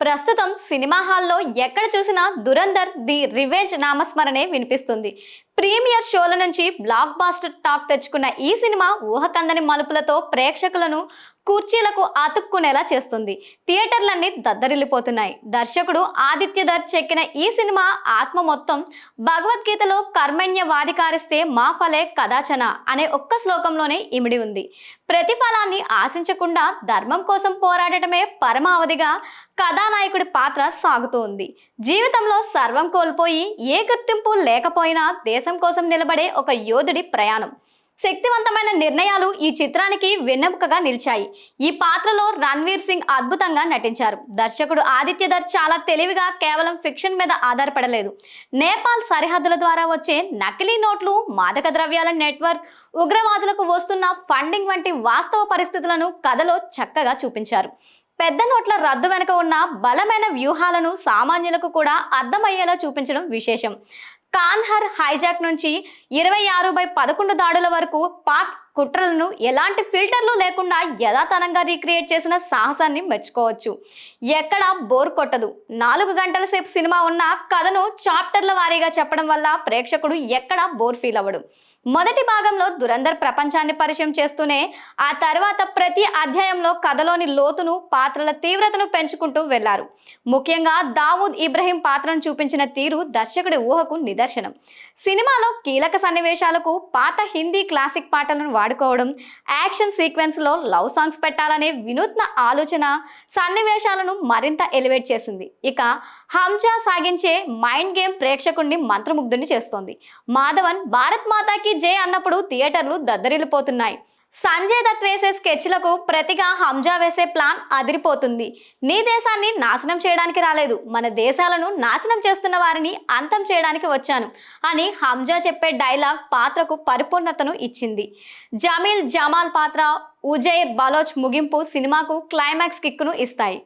ప్రస్తుతం సినిమా హాల్లో ఎక్కడ చూసినా దురంధర్ ది రివెంజ్ నామస్మరణే వినిపిస్తుంది. ప్రీమియర్ షోల నుంచి బ్లాక్ బాస్టర్ టాక్ తెచ్చుకున్న ఈ సినిమా ఊహకందని మలుపులతో ప్రేక్షకులను కుర్చీలకు అతుక్కునేలా చేస్తుంది. థియేటర్లన్నీ దద్దరిల్లిపోతున్నాయి. దర్శకుడు ఆదిత్యధర్ చెక్కిన ఈ సినిమా ఆత్మ మొత్తం భగవద్గీతలో కర్మణ్యవాధికారిస్తే మా ఫలే కదాచన అనే ఒక్క శ్లోకంలోనే ఇమిడి ఉంది. ప్రతిఫలాన్ని ఆశించకుండా ధర్మం కోసం పోరాడటమే పరమావధిగా కథానాయకుడి పాత్ర సాగుతూ ఉంది. జీవితంలో సర్వం కోల్పోయి ఏ గుర్తింపు లేకపోయినా దేశం కోసం నిలబడే ఒక యోధుడి ప్రయాణం. శక్తివంతమైన నిర్ణయాలు ఈ చిత్రానికి వెన్నెముకగా నిలిచాయి. ఈ పాత్రలో రణ్వీర్ సింగ్ అద్భుతంగా నటించారు. దర్శకుడు ఆదిత్యధర్ చాలా తెలివిగా కేవలం ఫిక్షన్ మీద ఆధారపడలేదు. నేపాల్ సరిహద్దుల ద్వారా వచ్చే నకిలీ నోట్లు, మాదక ద్రవ్యాల నెట్వర్క్, ఉగ్రవాదులకు వస్తున్న ఫండింగ్ వంటి వాస్తవ పరిస్థితులను కథలో చక్కగా చూపించారు. పెద్ద నోట్ల రద్దు వెనుక ఉన్న బలమైన వ్యూహాలను సామాన్యులకు కూడా అర్థమయ్యేలా చూపించడం విశేషం. కాందహార్ హైజాక్ నుంచి 26/11 దాడుల వరకు పాక్ కుట్రలను ఎలాంటి ఫిల్టర్లు లేకుండా యథాతథంగా రీక్రియేట్ చేసిన సాహసాన్ని మెచ్చుకోవచ్చు. ఎక్కడ బోర్ కొట్టదు. 4 గంటల సేపు సినిమా ఉన్న కథను చాప్టర్ల వారీగా చెప్పడం వల్ల ప్రేక్షకుడు ఎక్కడా బోర్ ఫీల్ అవ్వడు. మొదటి భాగంలో దురంధర్ ప్రపంచాన్ని పరిచయం చేస్తూనే ఆ తర్వాత ప్రతి అధ్యాయంలో కథలోని లోతును, పాత్రల తీవ్రతను పెంచుకుంటూ వెళ్లారు. ముఖ్యంగా దావూద్ ఇబ్రహీం పాత్రను చూపించిన తీరు దర్శకుడి ఊహకు నిదర్శనం. సినిమాలో కీలక సన్నివేశాలకు పాత హిందీ క్లాసిక్ పాటలను వాడుకోవడం, యాక్షన్ సీక్వెన్స్ లో లవ్ సాంగ్స్ పెట్టాలనే వినూత్న ఆలోచన సన్నివేశాలను మరింత ఎలివేట్ చేసింది. ఇక హంజా సాగించే మైండ్ గేమ్ ప్రేక్షకుడిని మంత్రముగ్ధుని చేస్తోంది. మాధవన్ భారత్ మాతాకి జై అన్నప్పుడు థియేటర్లు దద్దరిల్లిపోతున్నాయి. సంజయ్ దత్ వేసే స్కెచ్లకు ప్రతిగా హంజా వేసే ప్లాన్ అదిరిపోతుంది. నీ దేశాన్ని నాశనం చేయడానికి రాలేదు, మన దేశాలను నాశనం చేస్తున్న వారిని అంతం చేయడానికి వచ్చాను అని హంజా చెప్పే డైలాగ్ పాత్రకు పరిపూర్ణతను ఇచ్చింది. జమీల్ జమాల్ పాత్ర, ఉజైర్ బలోచ్ ముగింపు సినిమాకు క్లైమాక్స్ కిక్కును ఇస్తాయి.